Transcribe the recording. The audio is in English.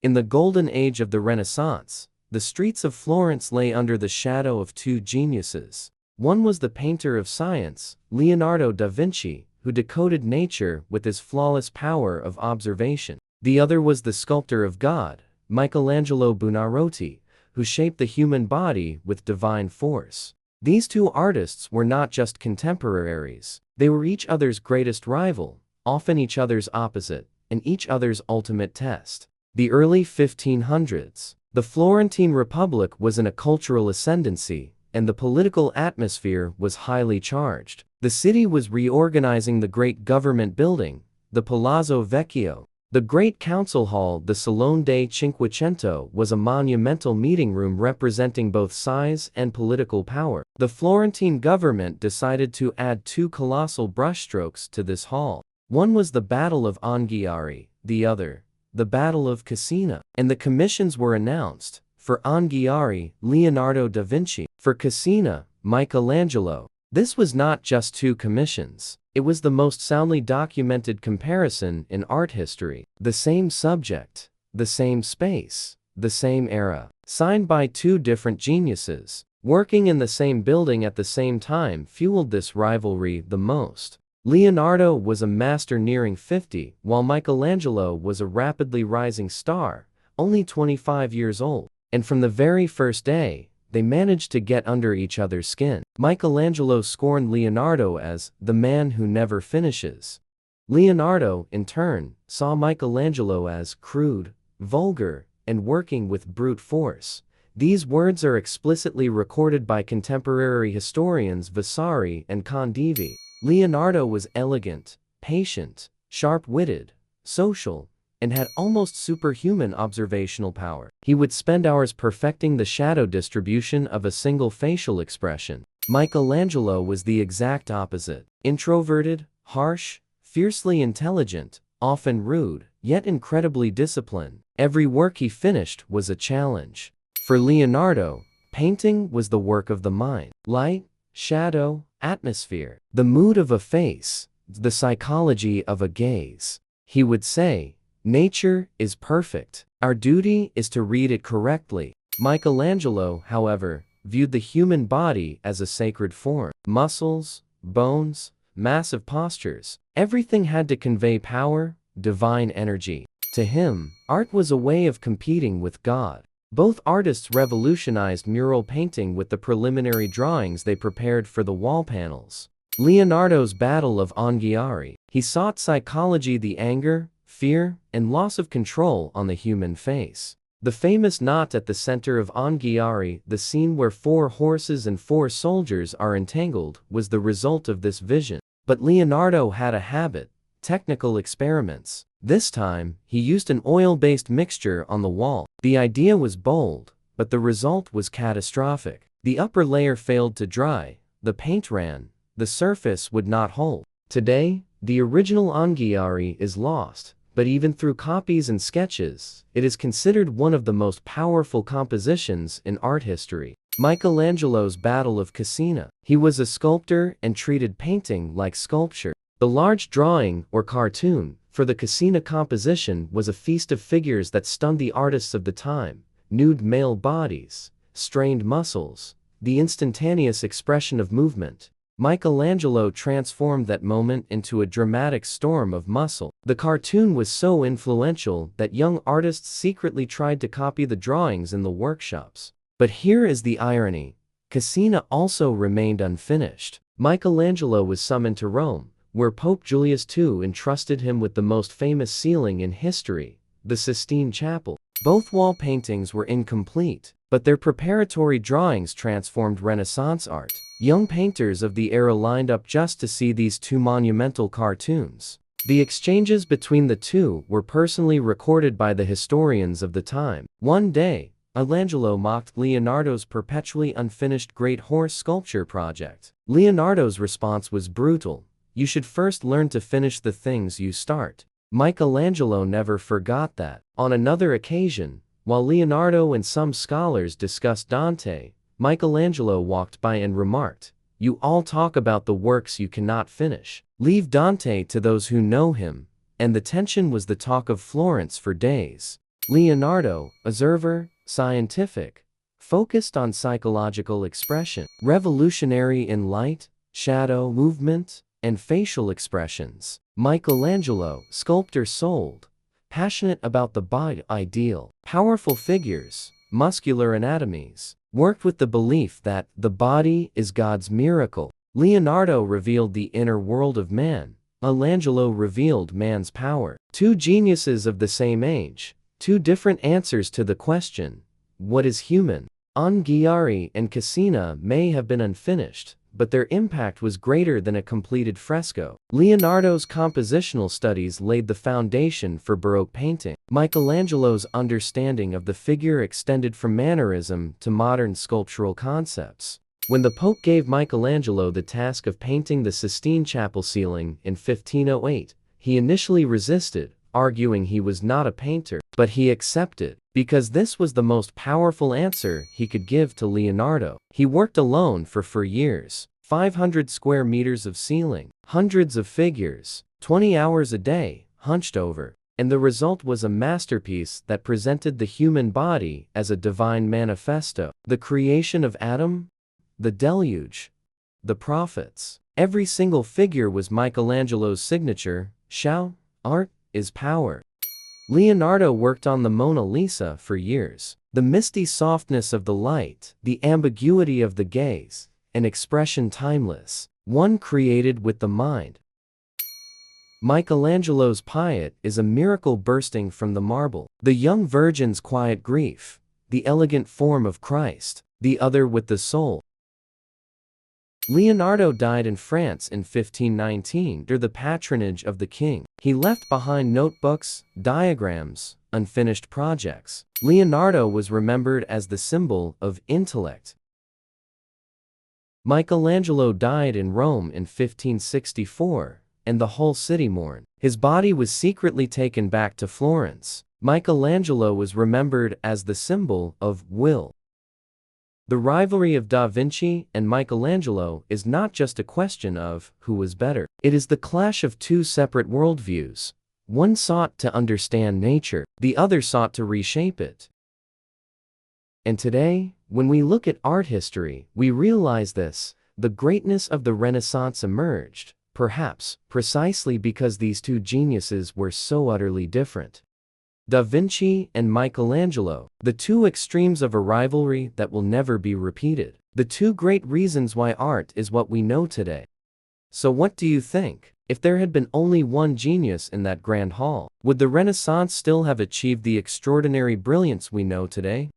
In the golden age of the Renaissance, the streets of Florence lay under the shadow of two geniuses. One was the painter of science, Leonardo da Vinci, who decoded nature with his flawless power of observation. The other was the sculptor of God, Michelangelo Buonarroti, who shaped the human body with divine force. These two artists were not just contemporaries, they were each other's greatest rival, often each other's opposite, and each other's ultimate test. The early 1500s. The Florentine Republic was in a cultural ascendancy, and the political atmosphere was highly charged. The city was reorganizing the great government building, the Palazzo Vecchio. The Great Council Hall, the Salone dei Cinquecento, was a monumental meeting room representing both size and political power. The Florentine government decided to add two colossal brushstrokes to this hall. One was the Battle of Anghiari, the other, the Battle of Cascina. And the commissions were announced. For Anghiari, Leonardo da Vinci. For Cascina, Michelangelo. This was not just two commissions. It was the most soundly documented comparison in art history. The same subject, the same space, the same era. Signed by two different geniuses, working in the same building at the same time fueled this rivalry the most. Leonardo was a master nearing 50, while Michelangelo was a rapidly rising star, only 25 years old. And from the very first day, they managed to get under each other's skin. Michelangelo scorned Leonardo as the man who never finishes. Leonardo, in turn, saw Michelangelo as crude, vulgar, and working with brute force. These words are explicitly recorded by contemporary historians Vasari and Condivi. Leonardo was elegant, patient, sharp-witted, social, and had almost superhuman observational power. He would spend hours perfecting the shadow distribution of a single facial expression. Michelangelo was the exact opposite. Introverted, harsh, fiercely intelligent, often rude, yet incredibly disciplined. Every work he finished was a challenge. For Leonardo, painting was the work of the mind. Light, shadow, atmosphere, the mood of a face, the psychology of a gaze. He would say, "Nature is perfect. Our duty is to read it correctly." Michelangelo, however, viewed the human body as a sacred form. Muscles, bones, massive postures, everything had to convey power, divine energy. To him, art was a way of competing with God. Both artists revolutionized mural painting with the preliminary drawings they prepared for the wall panels. Leonardo's Battle of Anghiari. He sought psychology, the anger, fear, and loss of control on the human face. The famous knot at the center of Anghiari, the scene where 4 horses and 4 soldiers are entangled, was the result of this vision. But Leonardo had a habit: technical experiments. This time, he used an oil-based mixture on the wall. The idea was bold, but the result was catastrophic. The upper layer failed to dry, the paint ran, the surface would not hold. Today, the original Anghiari is lost, but even through copies and sketches, it is considered one of the most powerful compositions in art history. Michelangelo's Battle of Cascina. He was a sculptor and treated painting like sculpture. The large drawing, or cartoon, for the Cascina composition was a feast of figures that stunned the artists of the time: nude male bodies, strained muscles, the instantaneous expression of movement. Michelangelo transformed that moment into a dramatic storm of muscle. The cartoon was so influential that young artists secretly tried to copy the drawings in the workshops. But here is the irony: Cascina also remained unfinished. Michelangelo was summoned to Rome, where Pope Julius II entrusted him with the most famous ceiling in history, the Sistine Chapel. Both wall paintings were incomplete, but their preparatory drawings transformed Renaissance art. Young painters of the era lined up just to see these two monumental cartoons. The exchanges between the two were personally recorded by the historians of the time. One day, Michelangelo mocked Leonardo's perpetually unfinished great horse sculpture project. Leonardo's response was brutal: "You should first learn to finish the things you start." Michelangelo never forgot that. On another occasion, while Leonardo and some scholars discussed Dante, Michelangelo walked by and remarked, "You all talk about the works you cannot finish. Leave Dante to those who know him," and the tension was the talk of Florence for days. Leonardo, observer, scientific, focused on psychological expression, revolutionary in light, shadow movement, and facial expressions. Michelangelo, sculptor souled, passionate about the body ideal, powerful figures, muscular anatomies, worked with the belief that the body is God's miracle. Leonardo revealed the inner world of man. Michelangelo revealed man's power. Two geniuses of the same age, two different answers to the question, what is human? Anghiari and Cascina may have been unfinished, but their impact was greater than a completed fresco. Leonardo's compositional studies laid the foundation for Baroque painting. Michelangelo's understanding of the figure extended from mannerism to modern sculptural concepts. When the Pope gave Michelangelo the task of painting the Sistine Chapel ceiling in 1508, he initially resisted, arguing he was not a painter, but he accepted, because this was the most powerful answer he could give to Leonardo. He worked alone for 4 years, 500 square meters of ceiling, hundreds of figures, 20 hours a day, hunched over, and the result was a masterpiece that presented the human body as a divine manifesto. The creation of Adam, the deluge, the prophets. Every single figure was Michelangelo's signature. Art is power. Leonardo worked on the Mona Lisa for years. The misty softness of the light, the ambiguity of the gaze, an expression timeless, one created with the mind. Michelangelo's Pietà is a miracle bursting from the marble. The young virgin's quiet grief, the elegant form of Christ, the other with the soul. Leonardo died in France in 1519 under the patronage of the king. He left behind notebooks, diagrams, unfinished projects. Leonardo was remembered as the symbol of intellect. Michelangelo died in Rome in 1564, and the whole city mourned. His body was secretly taken back to Florence. Michelangelo was remembered as the symbol of will. The rivalry of Da Vinci and Michelangelo is not just a question of who was better. It is the clash of two separate worldviews. One sought to understand nature, the other sought to reshape it. And today, when we look at art history, we realize this: the greatness of the Renaissance emerged, perhaps, precisely because these two geniuses were so utterly different. Da Vinci and Michelangelo, the two extremes of a rivalry that will never be repeated. The two great reasons why art is what we know today. So what do you think? If there had been only one genius in that grand hall, would the Renaissance still have achieved the extraordinary brilliance we know today?